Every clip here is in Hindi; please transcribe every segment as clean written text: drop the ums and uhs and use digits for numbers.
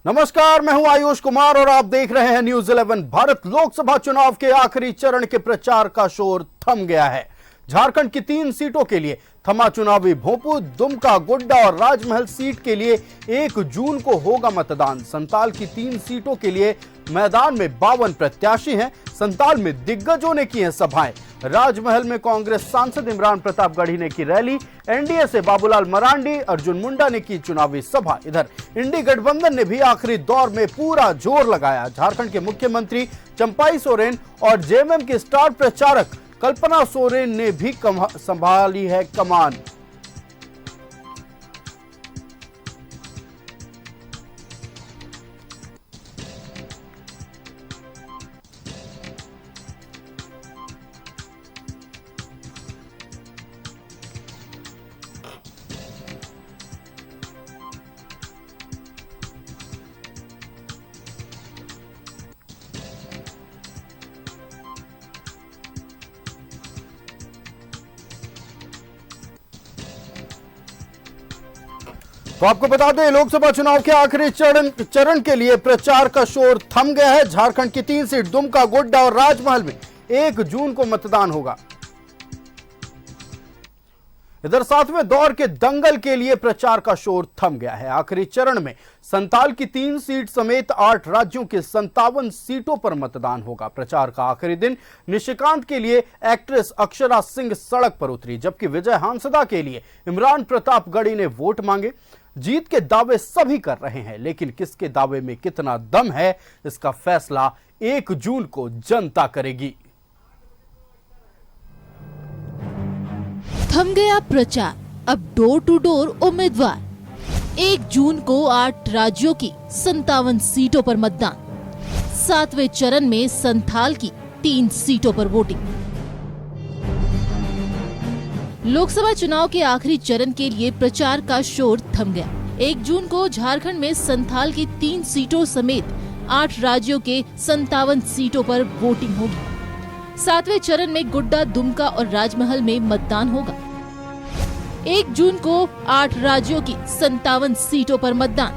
नमस्कार, मैं हूं आयुष कुमार और आप देख रहे हैं न्यूज 11। भारत लोकसभा चुनाव के आखिरी चरण के प्रचार का शोर थम गया है। झारखंड की 3 सीटों के लिए थमा चुनावी भोंपू। दुमका, गोड्डा और राजमहल सीट के लिए 1 जून को होगा मतदान। संताल की 3 सीटों के लिए मैदान में 52 प्रत्याशी हैं। संताल में दिग्गजों ने की हैं सभाएं। राजमहल में कांग्रेस सांसद इमरान प्रतापगढ़ी ने की रैली। एनडीए से बाबूलाल मरांडी, अर्जुन मुंडा ने की चुनावी सभा। इधर इंडी गठबंधन ने भी आखिरी दौर में पूरा जोर लगाया। झारखंड के मुख्यमंत्री चंपाई सोरेन और जेएमएम की स्टार प्रचारक कल्पना सोरेन ने भी संभाली है कमान। तो आपको बता दें, लोकसभा चुनाव के आखिरी चरण के लिए प्रचार का शोर थम गया है। झारखंड की 3 सीट दुमका, गोड्डा और राजमहल में 1 जून को मतदान होगा। इधर 7वें दौर के दंगल के लिए प्रचार का शोर थम गया है। आखिरी चरण में संताल की 3 सीट समेत 8 राज्यों के 57 सीटों पर मतदान होगा। प्रचार का आखिरी दिन निशिकांत के लिए एक्ट्रेस अक्षरा सिंह सड़क पर उतरी, जबकि विजय हांसदा के लिए इमरान प्रतापगढ़ी ने वोट मांगे। जीत के दावे सभी कर रहे हैं, लेकिन किसके दावे में कितना दम है, इसका फैसला 1 जून को जनता करेगी। थम गया प्रचार, अब डोर टू डोर उम्मीदवार। 1 जून को 8 राज्यों की 57 सीटों पर मतदान। 7वें चरण में संथाल की 3 सीटों पर वोटिंग। लोकसभा चुनाव के आखिरी चरण के लिए प्रचार का शोर थम गया। 1 जून को झारखंड में संथाल की 3 सीटों समेत 8 राज्यों के 57 सीटों पर वोटिंग होगी। 7वें चरण में गोड्डा, दुमका और राजमहल में मतदान होगा। 1 जून को 8 राज्यों की 57 सीटों पर मतदान।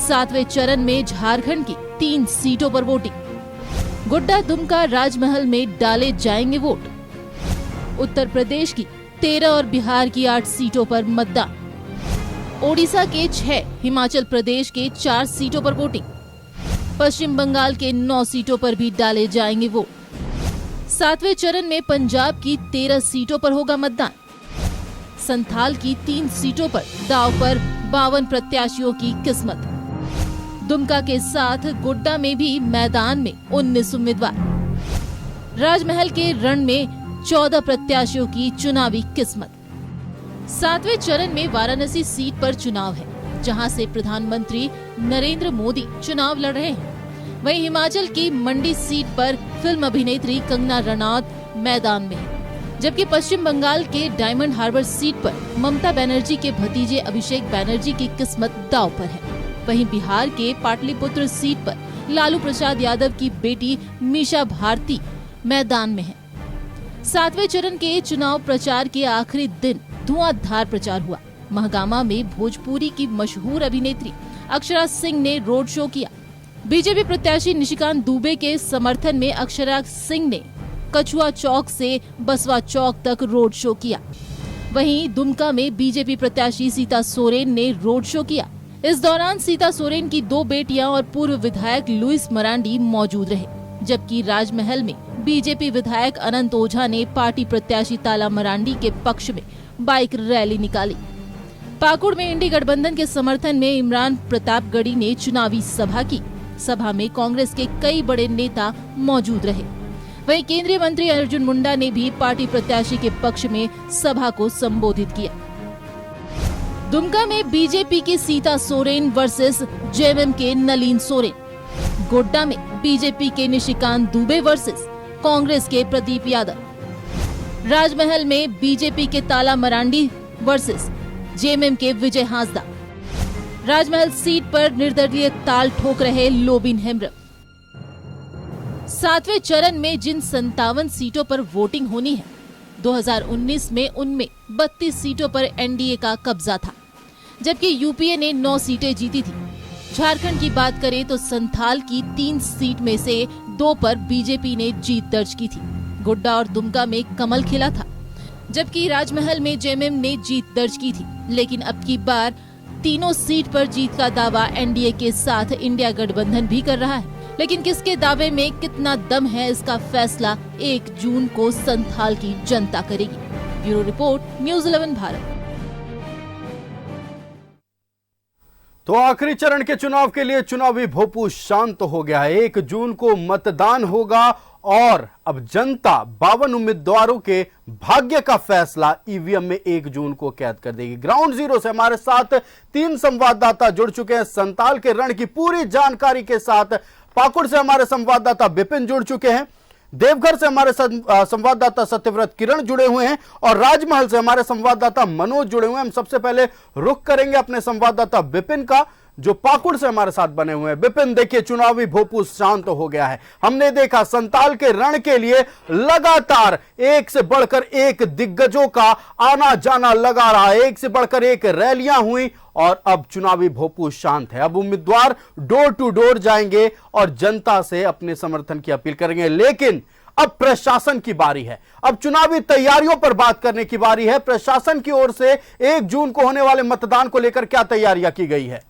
7वें चरण में झारखंड की 3 सीटों पर वोटिंग। गोड्डा, दुमका, राजमहल में डाले जाएंगे वोट। उत्तर प्रदेश की 13 और बिहार की 8 सीटों पर मतदान। ओडिशा के 6, हिमाचल प्रदेश के 4 सीटों पर वोटिंग। पश्चिम बंगाल के 9 सीटों पर भी डाले जाएंगे वोट। 7वें चरण में पंजाब की 13 सीटों पर होगा मतदान। संथाल की 3 सीटों पर दांव पर 52 प्रत्याशियों की किस्मत। दुमका के साथ गोड्डा में भी मैदान में 19 उम्मीदवार। राजमहल के रण में 14 प्रत्याशियों की चुनावी किस्मत। 7वें चरण में वाराणसी सीट पर चुनाव है, जहां से प्रधानमंत्री नरेंद्र मोदी चुनाव लड़ रहे हैं। वहीं हिमाचल की मंडी सीट पर फिल्म अभिनेत्री कंगना रनौत मैदान में है, जबकि पश्चिम बंगाल के डायमंड हार्बर सीट पर ममता बनर्जी के भतीजे अभिषेक बनर्जी की किस्मत दांव पर है। वहीं बिहार के पाटलिपुत्र सीट पर लालू प्रसाद यादव की बेटी मीशा भारती मैदान में है। 7वें चरण के चुनाव प्रचार के आखिरी दिन धुआंधार प्रचार हुआ। महगामा में भोजपुरी की मशहूर अभिनेत्री अक्षरा सिंह ने रोड शो किया। बीजेपी प्रत्याशी निशिकांत दुबे के समर्थन में अक्षरा सिंह ने कछुआ चौक से बसवा चौक तक रोड शो किया। वहीं दुमका में बीजेपी प्रत्याशी सीता सोरेन ने रोड शो किया। इस दौरान सीता सोरेन की 2 बेटियां और पूर्व विधायक लुइस मरांडी मौजूद रहे, जबकि राजमहल में बीजेपी विधायक अनंत ओझा ने पार्टी प्रत्याशी ताला मरांडी के पक्ष में बाइक रैली निकाली। पाकुड़ में इंडी गठबंधन के समर्थन में इमरान प्रतापगढ़ी ने चुनावी सभा की। सभा में कांग्रेस के कई बड़े नेता मौजूद रहे। वहीं केंद्रीय मंत्री अर्जुन मुंडा ने भी पार्टी प्रत्याशी के पक्ष में सभा को संबोधित किया। दुमका में बीजेपी की सीता सोरेन वर्सेस जेएमएम के नलिन सोरेन। गोड्डा में बीजेपी के निशिकांत दुबे वर्सेस कांग्रेस के प्रदीप यादव। राजमहल में बीजेपी के ताला मरांडी वर्सेस जेएमएम के विजय हांसदा। राजमहल सीट पर निर्दलीय ताल ठोक रहे लोबिन हेम्ब्रम। 7वें चरण में जिन 57 सीटों पर वोटिंग होनी है, 2019 में उनमें 32 सीटों पर एनडीए का कब्जा था, जबकि यूपीए ने 9 सीटें जीती थी। झारखंड की बात करें तो संथाल की 3 सीट में से 2 पर बीजेपी ने जीत दर्ज की थी। गोड्डा और दुमका में कमल खिला था, जबकि राजमहल में जेएमएम ने जीत दर्ज की थी। लेकिन अब की बार तीनों सीट पर जीत का दावा एनडीए के साथ इंडिया गठबंधन भी कर रहा है। लेकिन किसके दावे में कितना दम है, इसका फैसला 1 जून को संथाल की जनता करेगी। Bureau report, news 11 Bharat. तो आखिरी चरण के चुनाव के लिए चुनावी भोपू शांत हो गया है। 1 जून को मतदान होगा और अब जनता 52 उम्मीदवारों के भाग्य का फैसला ईवीएम में 1 जून को कैद कर देगी। ग्राउंड जीरो से हमारे साथ 3 संवाददाता जुड़ चुके हैं। संताल के रण की पूरी जानकारी के साथ पाकुड़ से हमारे संवाददाता विपिन जुड़ चुके हैं, देवघर से हमारे संवाददाता सत्यव्रत किरण जुड़े हुए हैं और राजमहल से हमारे संवाददाता मनोज जुड़े हुए हैं। हम सबसे पहले रुख करेंगे अपने संवाददाता विपिन का, जो पाकुड़ से हमारे साथ बने हुए हैं। विपिन, देखिए चुनावी भोपू शांत हो गया है। हमने देखा संताल के रण के लिए लगातार एक से बढ़कर एक दिग्गजों का आना जाना लगा रहा है, एक से बढ़कर एक रैलियां हुई और अब चुनावी भोपू शांत है। अब उम्मीदवार डोर टू डोर जाएंगे और जनता से अपने समर्थन की अपील करेंगे। लेकिन अब प्रशासन की बारी है, अब चुनावी तैयारियों पर बात करने की बारी है। प्रशासन की ओर से 1 जून को होने वाले मतदान को लेकर क्या तैयारियां की गई है?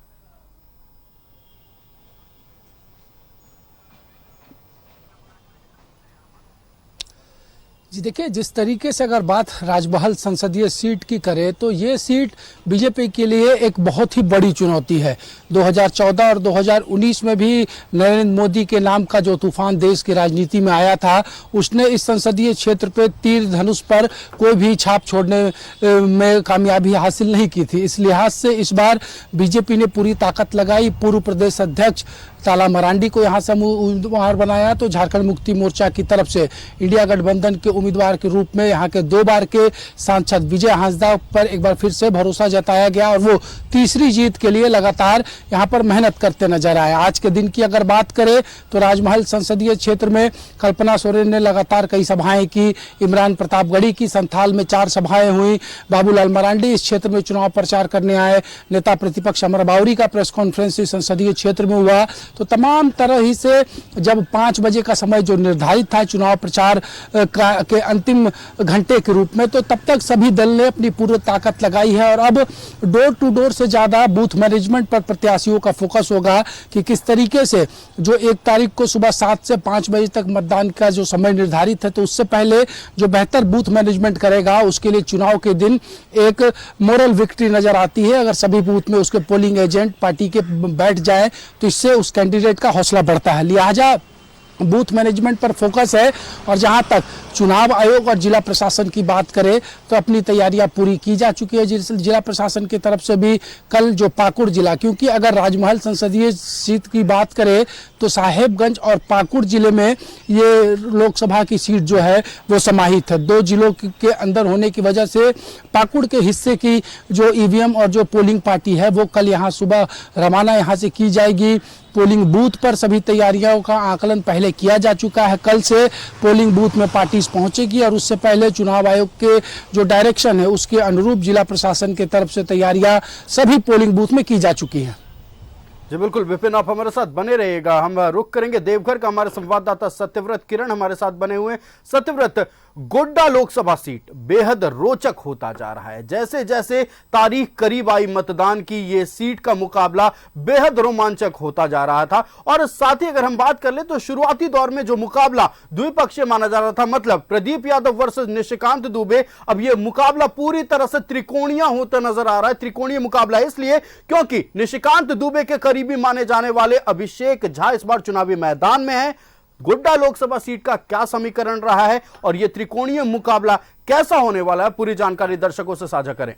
जी देखिए, जिस तरीके से अगर बात राजमहल संसदीय सीट की करें तो ये सीट बीजेपी के लिए एक बहुत ही बड़ी चुनौती है। 2014 और 2019 में भी नरेंद्र मोदी के नाम का जो तूफान देश की राजनीति में आया था, उसने इस संसदीय क्षेत्र पे तीर धनुष पर कोई भी छाप छोड़ने में कामयाबी हासिल नहीं की थी। इस लिहाज से इस बार बीजेपी ने पूरी ताकत लगाई। पूर्व प्रदेश अध्यक्ष ताला मरांडी को यहाँ से उम्मीदवार बनाया, तो झारखंड मुक्ति मोर्चा की तरफ से इंडिया गठबंधन के उम्मीदवार के रूप में यहाँ के 2 बार के सांसद विजय हांसदा पर एक बार फिर से भरोसा जताया गया और वो तीसरी जीत के लिए लगातार यहाँ पर मेहनत करते नजर आए। आज के दिन की अगर बात करें तो राजमहल संसदीय क्षेत्र में कल्पना सोरेन ने लगातार कई सभाएं की, इमरान प्रतापगढ़ी की संथाल में 4 सभाएं हुई, बाबूलाल मरांडी इस क्षेत्र में चुनाव प्रचार करने आए, नेता प्रतिपक्ष अमर बाउरी का प्रेस कॉन्फ्रेंस इस संसदीय क्षेत्र में हुआ। तो तमाम तरह ही से जब 5 बजे का समय जो निर्धारित था चुनाव प्रचार के अंतिम घंटे के रूप में, तो तब तक सभी दल ने अपनी पूरी ताकत लगाई है और अब डोर टू डोर से ज्यादा बूथ मैनेजमेंट पर प्रत्याशियों का फोकस होगा कि किस तरीके से जो 1 तारीख को सुबह 7 से 5 बजे तक मतदान का जो समय निर्धारित है, तो उससे पहले जो बेहतर बूथ मैनेजमेंट करेगा उसके लिए चुनाव के दिन एक मोरल विक्ट्री नजर आती है। अगर सभी बूथ में उसके पोलिंग एजेंट पार्टी के बैठ जाए तो इससे उस कैंडिडेट का हौसला बढ़ता है। लिहाजा बूथ मैनेजमेंट पर फोकस है और जहां तक चुनाव आयोग और जिला प्रशासन की बात करें तो अपनी तैयारियां पूरी की जा चुकी है जिला प्रशासन की तरफ से भी। कल जो पाकुड़ जिला, क्योंकि अगर राजमहल संसदीय सीट की बात करें तो साहेबगंज और पाकुड़ जिले में ये लोकसभा की सीट जो है वो समाहित है। 2 जिलों के अंदर होने की वजह से पाकुड़ के हिस्से की जो ईवीएम और जो पोलिंग पार्टी है वो कल यहाँ सुबह रवाना यहाँ से की जाएगी। पोलिंग बूथ पर सभी तैयारियों का आकलन पहले किया जा चुका है। कल से पोलिंग बूथ में पार्टी पहुंचेगी और उससे पहले चुनाव आयोग के जो डायरेक्शन है उसके अनुरूप जिला प्रशासन की तरफ से तैयारियां सभी पोलिंग बूथ में की जा चुकी हैं। जी बिल्कुल विपिन, आप हमारे साथ बने रहिएगा। हम रुख करेंगे देवघर का, हमारे संवाददाता सत्यव्रत किरण हमारे साथ बने हुए हैं। सत्यव्रत, गोड्डा लोकसभा सीट बेहद रोचक होता जा रहा है। जैसे जैसे तारीख करीब आई मतदान की, ये सीट का मुकाबला बेहद रोमांचक होता जा रहा था और साथ ही अगर हम बात कर ले तो शुरुआती दौर में जो मुकाबला द्विपक्षीय माना जा रहा था, मतलब प्रदीप यादव वर्सेस निशिकांत दुबे, अब यह मुकाबला पूरी तरह से त्रिकोणीय होता नजर आ रहा है। त्रिकोणीय मुकाबला इसलिए क्योंकि निशिकांत दुबे के करीबी माने जाने वाले अभिषेक झा इस बार चुनावी मैदान में है। गोड्डा लोकसभा सीट का क्या समीकरण रहा है और यह त्रिकोणीय मुकाबला कैसा होने वाला है, पूरी जानकारी दर्शकों से साझा करें।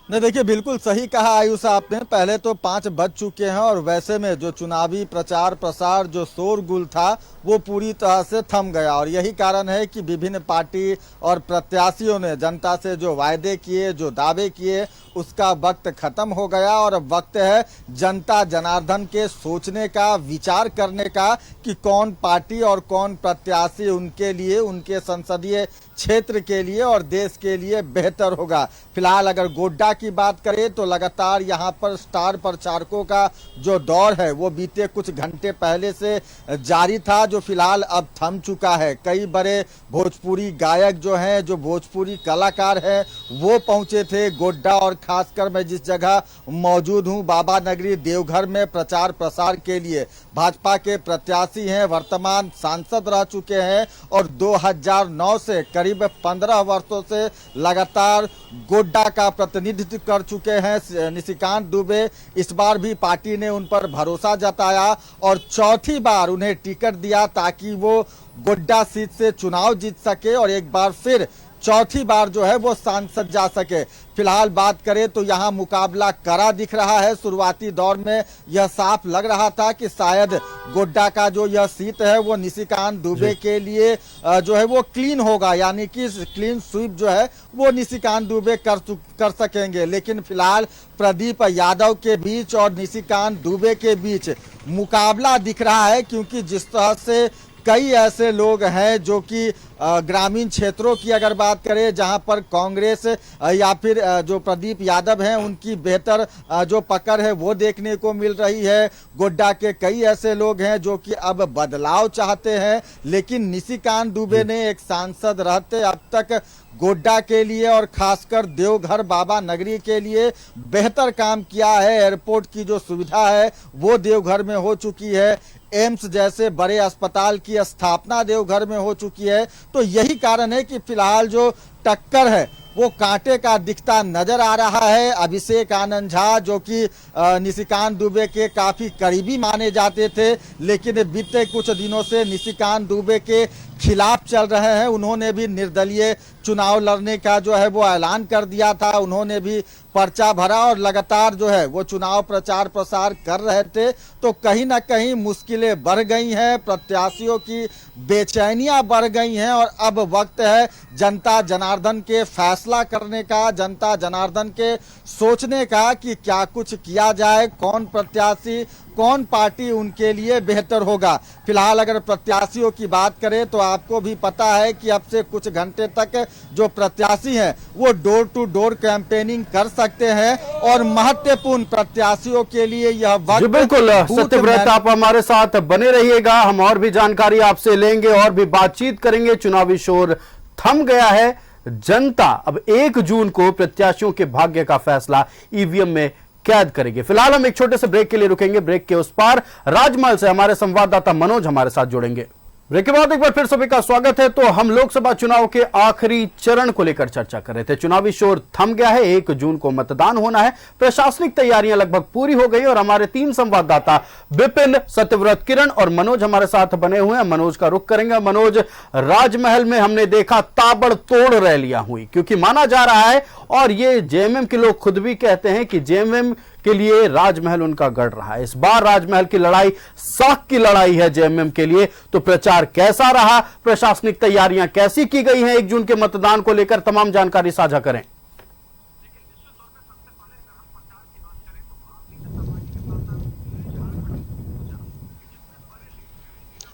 नहीं, देखिए बिल्कुल सही कहा आयुष आपने। पहले तो 5 बज चुके हैं और वैसे में जो चुनावी प्रचार प्रसार जो शोरगुल था वो पूरी तरह से थम गया और यही कारण है कि विभिन्न पार्टी और प्रत्याशियों ने जनता से जो वायदे किए, जो दावे किए, उसका वक्त खत्म हो गया और अब वक्त है जनता जनार्दन के सोचने का, विचार करने का कि कौन पार्टी और कौन प्रत्याशी उनके लिए, उनके संसदीय क्षेत्र के लिए और देश के लिए बेहतर होगा। फिलहाल अगर गोड्डा की बात करें तो लगातार यहाँ पर स्टार प्रचारकों का जो दौर है वो बीते कुछ घंटे पहले से जारी था, जो फिलहाल अब थम चुका है। कई बड़े भोजपुरी गायक जो हैं, जो भोजपुरी कलाकार हैं, वो पहुंचे थे गोड्डा, और खासकर मैं जिस जगह मौजूद हूं बाबा नगरी देवघर में प्रचार प्रसार के लिए। भाजपा के प्रत्याशी हैं, वर्तमान सांसद रह चुके हैं और 2009 से करीब 15 वर्षों से लगातार गोड्डा का प्रतिनिधित्व कर चुके हैं निशिकांत दुबे। इस बार भी पार्टी ने उन पर भरोसा जताया और चौथी बार उन्हें टिकट दिया ताकि वो गोड्डा सीट से चुनाव जीत सके और एक बार फिर चौथी बार जो है वो सांसद जा सके। फिलहाल बात करें तो यहाँ मुकाबला कड़ा दिख रहा है। शुरुआती दौर में यह साफ लग रहा था कि शायद गोड्डा का जो यह सीट है वो निशिकांत दुबे के लिए जो है वो क्लीन होगा, यानी कि क्लीन स्वीप जो है वो निशिकांत दुबे कर सकेंगे। लेकिन फिलहाल प्रदीप यादव के बीच और निशिकांत दुबे के बीच मुकाबला दिख रहा है, क्योंकि जिस तरह से कई ऐसे लोग हैं जो कि ग्रामीण क्षेत्रों की अगर बात करें जहां पर कांग्रेस या फिर जो प्रदीप यादव हैं उनकी बेहतर जो पकड़ है वो देखने को मिल रही है। गोड्डा के कई ऐसे लोग हैं जो कि अब बदलाव चाहते हैं, लेकिन निशिकांत दुबे ने एक सांसद रहते अब तक गोड्डा के लिए और खासकर देवघर बाबा नगरी के लिए बेहतर काम किया है। एयरपोर्ट की जो सुविधा है वो देवघर में हो चुकी है, एम्स जैसे बड़े अस्पताल की स्थापना देवघर में हो चुकी है। तो यही कारण है कि फिलहाल जो टक्कर है वो कांटे का दिखता नजर आ रहा है। अभिषेक आनंद झा जो कि निशिकांत दुबे के काफी करीबी माने जाते थे, लेकिन बीते कुछ दिनों से निशिकांत दुबे के खिलाफ चल रहे हैं। उन्होंने भी निर्दलीय चुनाव लड़ने का जो है वो ऐलान कर दिया था, उन्होंने भी पर्चा भरा और लगातार जो है वो चुनाव प्रचार प्रसार कर रहे थे। तो कहीं ना कहीं मुश्किलें बढ़ गई हैं, प्रत्याशियों की बेचैनियां बढ़ गई हैं और अब वक्त है जनता जनार्दन के फैसला करने का, जनता जनार्दन के सोचने का कि क्या कुछ किया जाए, कौन प्रत्याशी कौन पार्टी उनके लिए बेहतर होगा। फिलहाल अगर प्रत्याशियों की बात करें तो आपको भी पता है कि अब से कुछ घंटे तक जो प्रत्याशी हैं वो डोर टू डोर कैंपेनिंग कर सकते हैं और महत्वपूर्ण प्रत्याशियों के लिए यह वक्त। बिल्कुल सत्यव्रत, आप हमारे साथ बने रहिएगा, हम और भी जानकारी आपसे लेंगे और भी बातचीत करेंगे। चुनावी शोर थम गया है, जनता अब 1 जून को प्रत्याशियों के भाग्य का फैसला ईवीएम में कैद करेगी। फिलहाल हम एक छोटे से ब्रेक के लिए रुकेंगे। ब्रेक के उस पार राजमहल से हमारे संवाददाता मनोज हमारे साथ जुड़ेंगे। ब्रेक के बाद एक बार फिर सभी का स्वागत है। तो हम लोकसभा चुनाव के आखिरी चरण को लेकर चर्चा कर रहे थे। चुनावी शोर थम गया है, 1 जून को मतदान होना है, प्रशासनिक तैयारियां लगभग पूरी हो गई और हमारे 3 संवाददाता विपिन, सत्यव्रत, किरण और मनोज हमारे साथ बने हुए हैं। मनोज का रुख करेंगे। मनोज, राजमहल में हमने देखा ताबड़तोड़ रैलियां हुई, क्योंकि माना जा रहा है और ये जेएमएम के लोग खुद भी कहते हैं कि जेएमएम के लिए राजमहल उनका गढ़ रहा है। इस बार राजमहल की लड़ाई साख की लड़ाई है जेएमएम के लिए। तो प्रचार कैसा रहा, प्रशासनिक तैयारियां कैसी की गई हैं 1 जून के मतदान को लेकर, तमाम जानकारी साझा करें।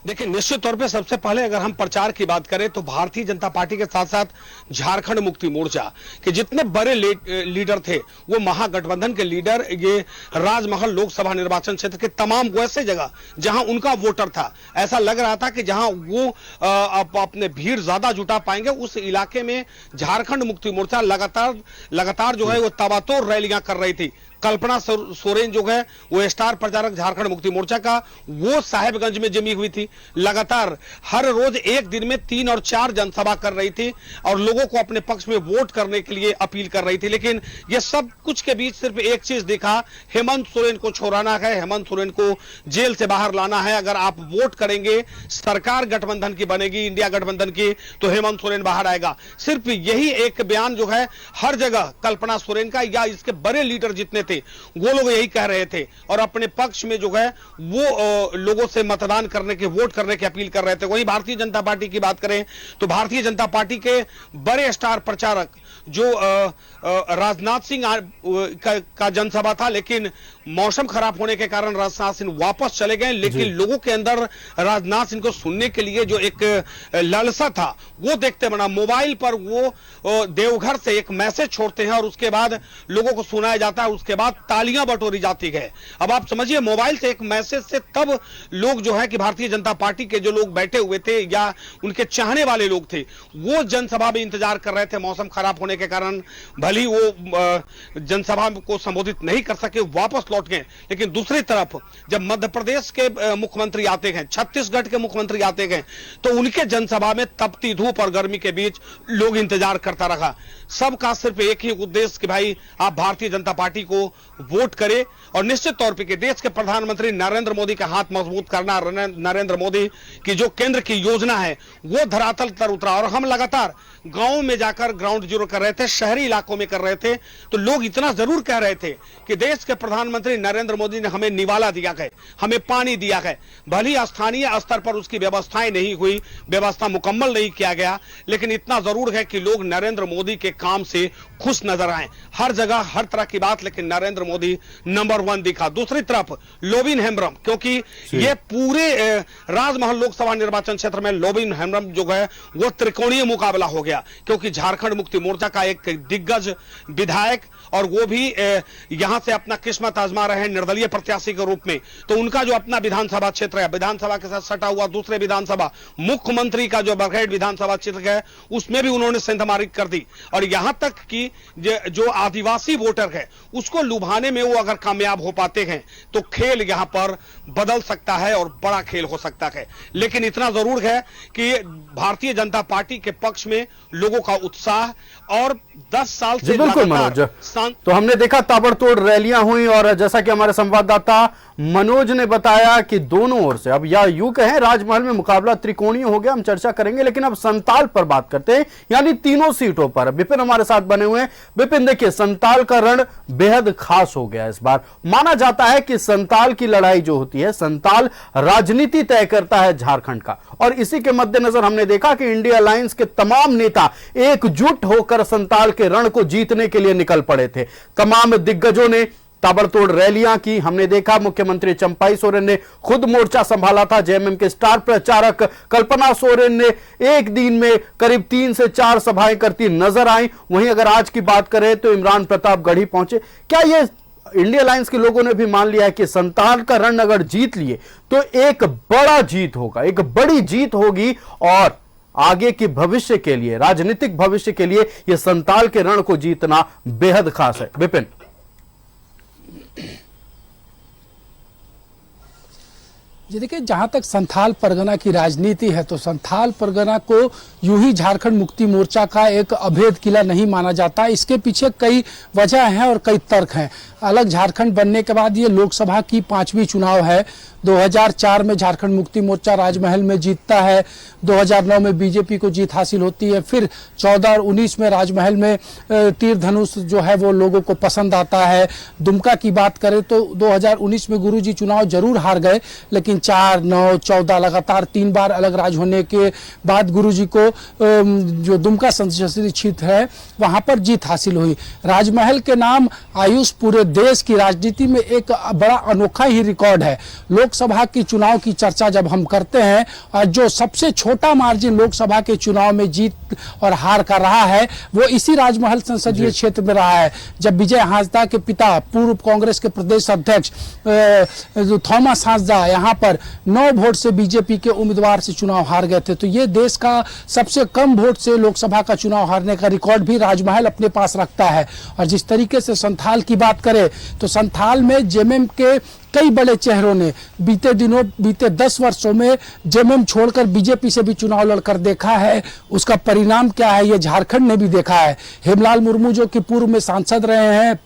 देखिए, निश्चित तौर पे सबसे पहले अगर हम प्रचार की बात करें तो भारतीय जनता पार्टी के साथ साथ झारखंड मुक्ति मोर्चा के जितने बड़े लीडर थे वो महागठबंधन के लीडर ये राजमहल लोकसभा निर्वाचन क्षेत्र के तमाम वैसे जगह जहां उनका वोटर था, ऐसा लग रहा था कि जहां वो अपने भीड़ ज्यादा जुटा पाएंगे उस इलाके में झारखंड मुक्ति मोर्चा लगातार जो है वो ताबड़तोड़ रैलियां कर रही थी। कल्पना सोरेन जो है वो स्टार प्रचारक झारखंड मुक्ति मोर्चा का, वो साहेबगंज में जमी हुई थी। लगातार हर रोज एक दिन में 3 और 4 जनसभा कर रही थी और लोगों को अपने पक्ष में वोट करने के लिए अपील कर रही थी। लेकिन ये सब कुछ के बीच सिर्फ एक चीज दिखा, हेमंत सोरेन को छोड़ाना है, हेमंत सोरेन को जेल से बाहर लाना है। अगर आप वोट करेंगे, सरकार गठबंधन की बनेगी, इंडिया गठबंधन की, तो हेमंत सोरेन बाहर आएगा। सिर्फ यही एक बयान जो है हर जगह कल्पना सोरेन का या इसके बड़े लीडर जितने थे वो लोग यही कह रहे थे और अपने पक्ष में जो है वो लोगों से मतदान करने के, वोट करने की अपील कर रहे थे। वहीं भारतीय जनता पार्टी की बात करें तो भारतीय जनता पार्टी के बड़े स्टार प्रचारक जो राजनाथ सिंह का जनसभा था, लेकिन मौसम खराब होने के कारण राजनाथ सिंह वापस चले गए, लेकिन लोगों के अंदर राजनाथ सिंह को सुनने के लिए जो एक लालसा था वो देखते बना। मोबाइल पर वो देवघर से एक मैसेज छोड़ते हैं और उसके बाद लोगों को सुनाया जाता है, उसके बाद तालियां बटोरी जाती है। अब आप समझिए मोबाइल से एक मैसेज से तब लोग जो है कि भारतीय जनता पार्टी के जो लोग बैठे हुए थे या उनके चाहने वाले लोग थे वो जनसभा में इंतजार कर रहे थे। मौसम खराब होने के कारण भली वो जनसभा को संबोधित नहीं कर सके, वापस लौट गए। लेकिन दूसरी तरफ जब मध्य प्रदेश के मुख्यमंत्री आते हैं, छत्तीसगढ़ के मुख्यमंत्री आते हैं, तो उनके जनसभा में तपती धूप और गर्मी के बीच लोग इंतजार करता रहा। सबका सिर्फ एक ही उद्देश्य कि भाई आप भारतीय जनता पार्टी को वोट करें और निश्चित तौर पे कि देश के प्रधानमंत्री नरेंद्र मोदी का हाथ मजबूत करना, नरेंद्र मोदी की जो केंद्र की योजना है वो धरातल पर उतरा। और हम लगातार गांव में जाकर ग्राउंड जीरो कर रहे थे, शहरी इलाकों में कर रहे थे, तो लोग इतना जरूर कह रहे थे कि देश के प्रधानमंत्री नरेंद्र मोदी ने हमें निवाला दिया है, हमें पानी दिया है। भली स्थानीय स्तर पर उसकी व्यवस्थाएं नहीं हुई, व्यवस्था मुकम्मल नहीं किया गया, लेकिन इतना जरूर है कि लोग नरेंद्र मोदी के काम से खुश नजर आए। हर जगह हर तरह की बात, लेकिन नरेंद्र मोदी नंबर 1 दिखा। दूसरी तरफ लोबिन हेम्ब्रम, क्योंकि ये पूरे राजमहल लोकसभा निर्वाचन क्षेत्र में लोबिन हेम्ब्रम जो है वो त्रिकोणीय मुकाबला हो गया, क्योंकि झारखंड मुक्ति मोर्चा का एक दिग्गज विधायक और वो भी यहां से अपना किस्मत आजमा रहे हैं निर्दलीय प्रत्याशी के रूप में, तो उनका जो अपना विधानसभा क्षेत्र है, विधानसभा के साथ सटा हुआ दूसरे विधानसभा मुख्यमंत्री का जो बरगेड विधानसभा क्षेत्र है उसमें भी उन्होंने सेंधमारी कर दी। और यहां तक कि जो आदिवासी वोटर है उसको लुभाने में वो अगर कामयाब हो पाते हैं तो खेल यहां पर बदल सकता है और बड़ा खेल हो सकता है। लेकिन इतना जरूर है कि भारतीय जनता पार्टी के पक्ष में लोगों का उत्साह और 10 साल से बिल्कुल मनोज, तो हमने देखा ताबड़तोड़ रैलियां हुई और जैसा कि हमारे संवाददाता मनोज ने बताया कि दोनों ओर से अब या यूं कहें राजमहल में मुकाबला त्रिकोणीय हो गया, हम चर्चा करेंगे। लेकिन अब संताल पर बात करते हैं, यानी तीनों सीटों पर विपिन हमारे साथ बने हुए हैं। विपिन देखिए, संताल का रण बेहद खास हो गया इस बार। माना जाता है कि संताल की लड़ाई जो होती है, संताल राजनीति तय करता है झारखंड का, और इसी के मद्देनजर हमने देखा कि इंडिया अलायंस के तमाम नेता एकजुट होकर संताल के रण को जीतने के लिए निकल पड़े थे। तमाम दिग्गजों ने ताबड़तोड़ रैलियां की। हमने देखा मुख्यमंत्री चंपाई सोरेन ने खुद मोर्चा संभाला था। जेएमएम के स्टार प्रचारक कल्पना सोरेन ने एक दिन में करीब 3 से 4 सभाएं करती नजर आई। वहीं अगर आज की बात करें तो इमरान प्रतापगढ़ी पहुंचे। क्या ये इंडिया अलायंस के लोगों ने भी मान लिया है कि संताल का रण अगर जीत लिए तो एक बड़ा जीत होगा, एक बड़ी जीत होगी और आगे के भविष्य के लिए, राजनीतिक भविष्य के लिए यह संताल के रण को जीतना बेहद खास है? विपिन जी देखिए, जहां तक संथाल परगना की राजनीति है तो संथाल परगना को यूं ही झारखंड मुक्ति मोर्चा का एक अभेद किला नहीं माना जाता। इसके पीछे कई वजह हैं और कई तर्क हैं। अलग झारखंड बनने के बाद ये लोकसभा की 5वीं चुनाव है। 2004 में झारखंड मुक्ति मोर्चा राजमहल में जीतता है, 2009 में बीजेपी को जीत हासिल होती है, फिर 14 और 19 में राजमहल में तीर धनुष जो है वो लोगों को पसंद आता है। दुमका की बात करें तो 2019 में गुरुजी चुनाव जरूर हार गए, लेकिन 4, 9, 14 लगातार 3 बार अलग राज होने के बाद गुरुजी को जो दुमका संसदीय क्षेत्र है वहां पर जीत हासिल हुई। राजमहल के नाम आयुष पूरे देश की राजनीति में एक बड़ा अनोखा ही रिकॉर्ड है। लोकसभा की चुनाव की चर्चा जब हम करते हैं और जो सबसे छोटा मार्जिन लोकसभा के चुनाव में जीत और हार का रहा है वो इसी राजमहल संसदीय क्षेत्र में रहा है, जब विजय हांसदा के पिता पूर्व कांग्रेस के प्रदेश अध्यक्ष थॉमस हांसदा यहां पर 9 वोट से बीजेपी के उम्मीदवार से चुनाव हार गए थे। तो ये देश का सबसे कम वोट से लोकसभा का चुनाव हारने का रिकॉर्ड भी राजमहल अपने पास रखता है। और जिस तरीके से संथाल की बात करें तो संथाल में जेएमएम के कई बड़े चेहरों ने बीते 10 वर्षों में जेएमएम छोड़कर बीजेपी से भी चुनाव लड़कर देखा है। उसका परिणाम क्या है ये झारखंड ने भी देखा है। हेमलाल मुर्मू जो कि पूर्व में सांसद रहे हैं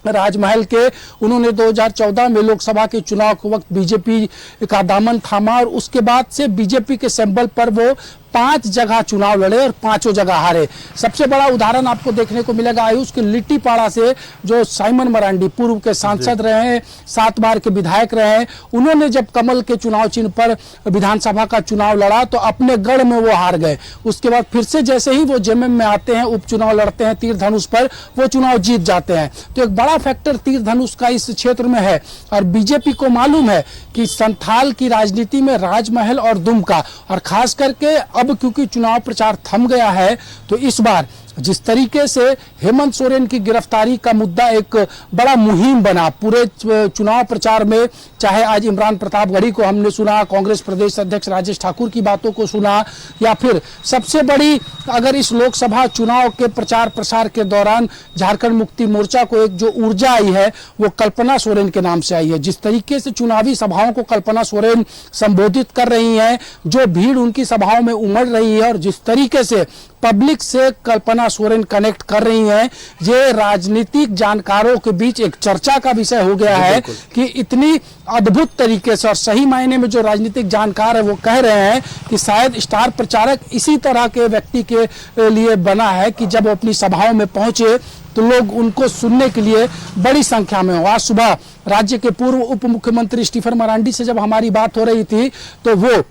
राजमहल के, उन्होंने 2014 में लोकसभा के चुनाव के वक्त बीजेपी का दामन थामा और उसके बाद से बीजेपी के सिंबल पर वो 5 जगह चुनाव लड़े और 5 जगह हारे। सबसे बड़ा उदाहरण आपको देखने को मिलेगा आयुष के लिट्टीपाड़ा से जो साइमन मरांडी पूर्व के सांसद रहे हैं, 7 बार के विधायक रहे हैं, उन्होंने जब कमल के चुनाव चिन्ह पर विधानसभा का चुनाव लड़ा तो अपने गढ़ में वो हार गए। उसके बाद फिर से जैसे ही वो जेएमएम में आते हैं, उपचुनाव लड़ते हैं तीर धनुष पर, वो चुनाव जीत जाते हैं। तो एक बड़ा फैक्टर तीर धनुष का इस क्षेत्र में है। और बीजेपी को मालूम है कि संथाल की राजनीति में राजमहल और दुमका, और खास करके अब क्योंकि चुनाव प्रचार थम गया है तो इस बार जिस तरीके से हेमंत सोरेन की गिरफ्तारी का मुद्दा एक बड़ा मुहिम बना पूरे चुनाव प्रचार में, चाहे आज इमरान प्रतापगढ़ी को हमने सुना, कांग्रेस प्रदेश अध्यक्ष राजेश ठाकुर की बातों को सुना, या फिर सबसे बड़ी अगर इस लोकसभा चुनाव के प्रचार प्रसार के दौरान झारखंड मुक्ति मोर्चा को एक जो ऊर्जा आई है वो कल्पना सोरेन के नाम से आई है। जिस तरीके से चुनावी सभाओं को कल्पना सोरेन संबोधित कर रही हैं, जो भीड़ उनकी सभाओं में उमड़ रही है और जिस तरीके से पब्लिक से कल्पना सोरेन कनेक्ट कर रही हैं, ये राजनीतिक जानकारों के बीच एक चर्चा का विषय हो गया है कि इतनी अद्भुत तरीके से, और सही मायने में जो राजनीतिक जानकार है वो कह रहे हैं कि शायद स्टार प्रचारक इसी तरह के व्यक्ति के लिए बना है कि जब वो अपनी सभाओं में पहुंचे तो लोग उनको सुनने के लिए बड़ी संख्या में हो। आज सुबह राज्य के पूर्व उप मुख्यमंत्री स्टीफन मरांडी से जब हमारी बात हो रही थी तो वो,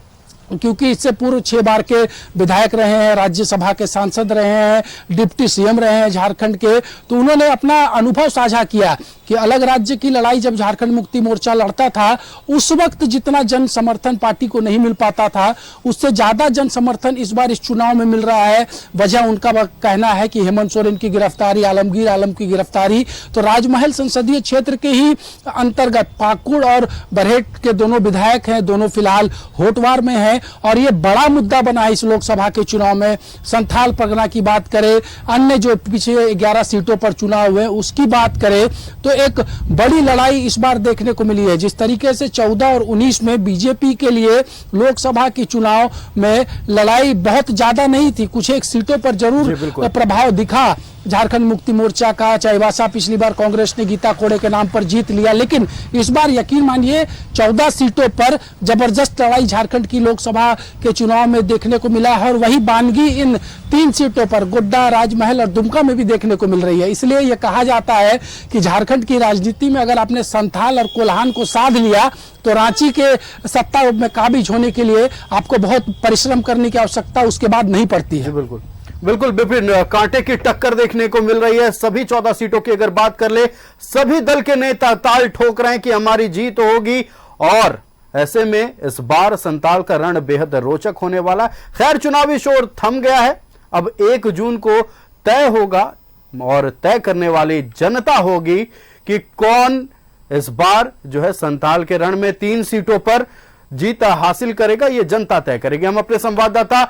क्योंकि इससे पूर्व 6 बार के विधायक रहे हैं, राज्यसभा के सांसद रहे हैं, डिप्टी सीएम रहे हैं झारखंड के, तो उन्होंने अपना अनुभव साझा किया कि अलग राज्य की लड़ाई जब झारखंड मुक्ति मोर्चा लड़ता था उस वक्त जितना जन समर्थन पार्टी को नहीं मिल पाता था, उससे ज्यादा जन समर्थन इस बार इस चुनाव में मिल रहा है। वजह उनका कहना है कि हेमंत सोरेन की गिरफ्तारी, आलमगीर आलम की गिरफ्तारी, तो राजमहल संसदीय क्षेत्र के ही अंतर्गत पाकुड़ और बरहेट के दोनों विधायक हैं, दोनों फिलहाल होटवार में हैं और ये बड़ा मुद्दा बना है इस लोकसभा के चुनाव में। संथाल परगना की बात करें, अन्य जो पीछे 11 सीटों पर चुनाव हुए उसकी बात करें, तो एक बड़ी लड़ाई इस बार देखने को मिली है। जिस तरीके से 14 और 19 में बीजेपी के लिए लोकसभा के चुनाव में लड़ाई बहुत ज्यादा नहीं थी, कुछ एक सीटों पर जरूर प्रभाव दिखा झारखंड मुक्ति मोर्चा का। चाईबासा पिछली बार कांग्रेस ने गीता कोड़े के नाम पर जीत लिया, लेकिन इस बार यकीन मानिए 14 सीटों पर जबरदस्त लड़ाई झारखंड की लोकसभा के चुनाव में देखने को मिला है और वही बानगी इन 3 सीटों पर गोड्डा, राजमहल और दुमका में भी देखने को मिल रही है। इसलिए यह कहा जाता है कि झारखंड की राजनीति में अगर आपने संथाल और कोल्हान को साध लिया तो रांची के सत्ता में काबिज होने के लिए आपको बहुत परिश्रम करने की आवश्यकता उसके बाद नहीं पड़ती है। बिल्कुल बिल्कुल विपिन, कांटे की टक्कर देखने को मिल रही है। सभी 14 सीटों की अगर बात कर ले, सभी दल के नेता ताल ठोक रहे हैं कि हमारी जीत होगी और ऐसे में इस बार संताल का रण बेहद रोचक होने वाला। खैर, चुनावी शोर थम गया है, अब 1 जून को तय होगा और तय करने वाली जनता होगी कि कौन इस बार जो है संताल के रण में 3 सीटों पर जीत हासिल करेगा, यह जनता तय करेगी। हम अपने संवाददाता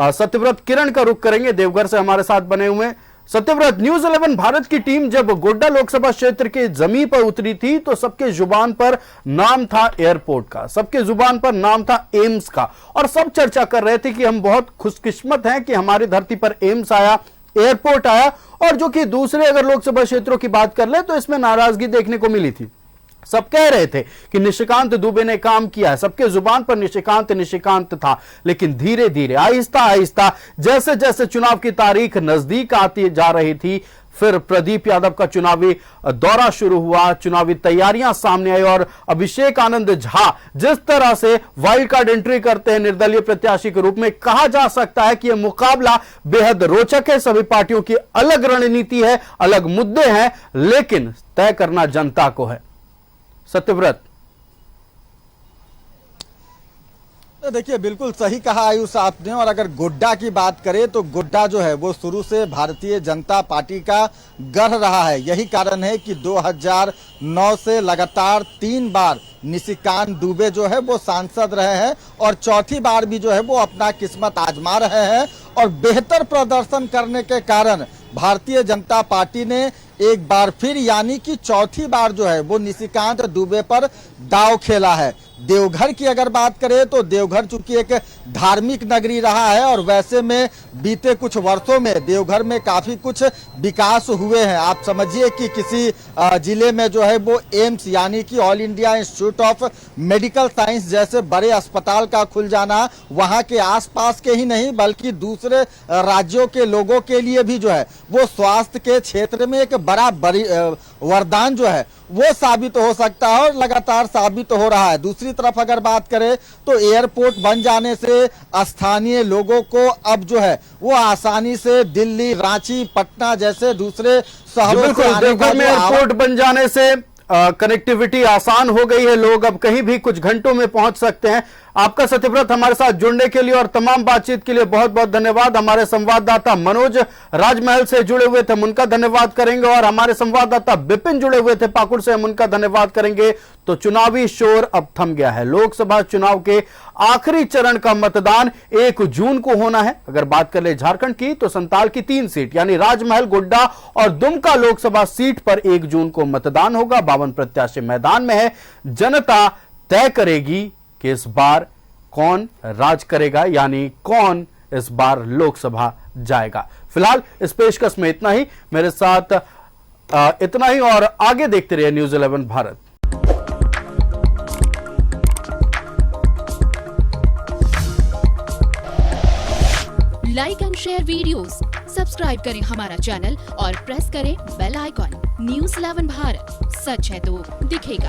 सत्यव्रत किरण का रुख करेंगे, देवघर से हमारे साथ बने हुए। सत्यव्रत, न्यूज़ 11 भारत की टीम जब गोड्डा लोकसभा क्षेत्र के जमीन पर उतरी थी तो सबके जुबान पर नाम था एयरपोर्ट का, सबके जुबान पर नाम था एम्स का, और सब चर्चा कर रहे थे कि हम बहुत खुशकिस्मत हैं कि हमारी धरती पर एम्स आया, एयरपोर्ट आया। और जो कि दूसरे अगर लोकसभा क्षेत्रों की बात कर ले तो इसमें नाराजगी देखने को मिली थी। सब कह रहे थे कि निशिकांत दुबे ने काम किया है, सबके जुबान पर निशिकांत था, लेकिन धीरे धीरे आहिस्ता आहिस्ता जैसे जैसे चुनाव की तारीख नजदीक आती जा रही थी, फिर प्रदीप यादव का चुनावी दौरा शुरू हुआ, चुनावी तैयारियां सामने आई और अभिषेक आनंद झा जिस तरह से वाइल्ड कार्ड एंट्री करते हैं निर्दलीय प्रत्याशी के रूप में, कहा जा सकता है कि यह मुकाबला बेहद रोचक है। सभी पार्टियों की अलग रणनीति है, अलग मुद्दे हैं, लेकिन तय करना जनता को है। सत्यव्रत, देखिए बिल्कुल सही कहा आयुष आपने। और अगर गोड्डा की बात करें तो गोड्डा जो है वो शुरू से भारतीय जनता पार्टी का गढ़ रहा है। यही कारण है कि 2009 से लगातार 3 बार निशिकांत दुबे जो है वो सांसद रहे हैं और चौथी बार भी जो है वो अपना किस्मत आजमा रहे हैं। और बेहतर प्रदर्शन करने के कारण भारतीय जनता पार्टी ने एक बार फिर यानी कि चौथी बार जो है वो निशिकांत दुबे पर दांव खेला है। देवघर की अगर बात करें तो देवघर चूंकि एक धार्मिक नगरी रहा है और वैसे में बीते कुछ वर्षों में देवघर में काफी कुछ विकास हुए हैं। आप समझिए कि किसी जिले में जो है वो एम्स यानी कि all India institute of medical science जैसे बड़े अस्पताल का खुल जाना वहां के आसपास के ही नहीं बल्कि दूसरे राज्यों के लोगों के लिए भी जो है वो स्वास्थ्य के क्षेत्र में एक बड़ा वरदान जो है वो साबित हो सकता है और लगातार साबित हो रहा है। दूसरी तरफ अगर बात करें तो एयरपोर्ट बन जाने से स्थानीय लोगों को अब जो है वो आसानी से दिल्ली, रांची, पटना जैसे दूसरे शहरों से आने का में एयरपोर्ट बन जाने से कनेक्टिविटी आसान हो गई है। लोग अब कहीं भी कुछ घंटों में पहुंच सकते हैं। आपका सत्यव्रत हमारे साथ जुड़ने के लिए और तमाम बातचीत के लिए बहुत बहुत धन्यवाद। हमारे संवाददाता मनोज राजमहल से जुड़े हुए थे, हम उनका धन्यवाद करेंगे और हमारे संवाददाता विपिन जुड़े हुए थे पाकुड़ से, हम उनका धन्यवाद करेंगे। तो चुनावी शोर अब थम गया है। लोकसभा चुनाव के आखिरी चरण का मतदान 1 जून को होना है। अगर बात कर ले झारखंड की तो संताल की 3 सीट यानी राजमहल, गोड्डा और दुमका लोकसभा सीट पर 1 जून को मतदान होगा। 52 प्रत्याशी मैदान में है। जनता तय करेगी कि इस बार कौन राज करेगा यानी कौन इस बार लोकसभा जाएगा। फिलहाल इस पेशकश में इतना ही। मेरे साथ इतना ही और आगे देखते रहिए news 11 Bharat. Like and share videos, subscribe करें हमारा चैनल और प्रेस करें बेल आइकॉन। न्यूज़ 11 भारत, सच है तो दिखेगा।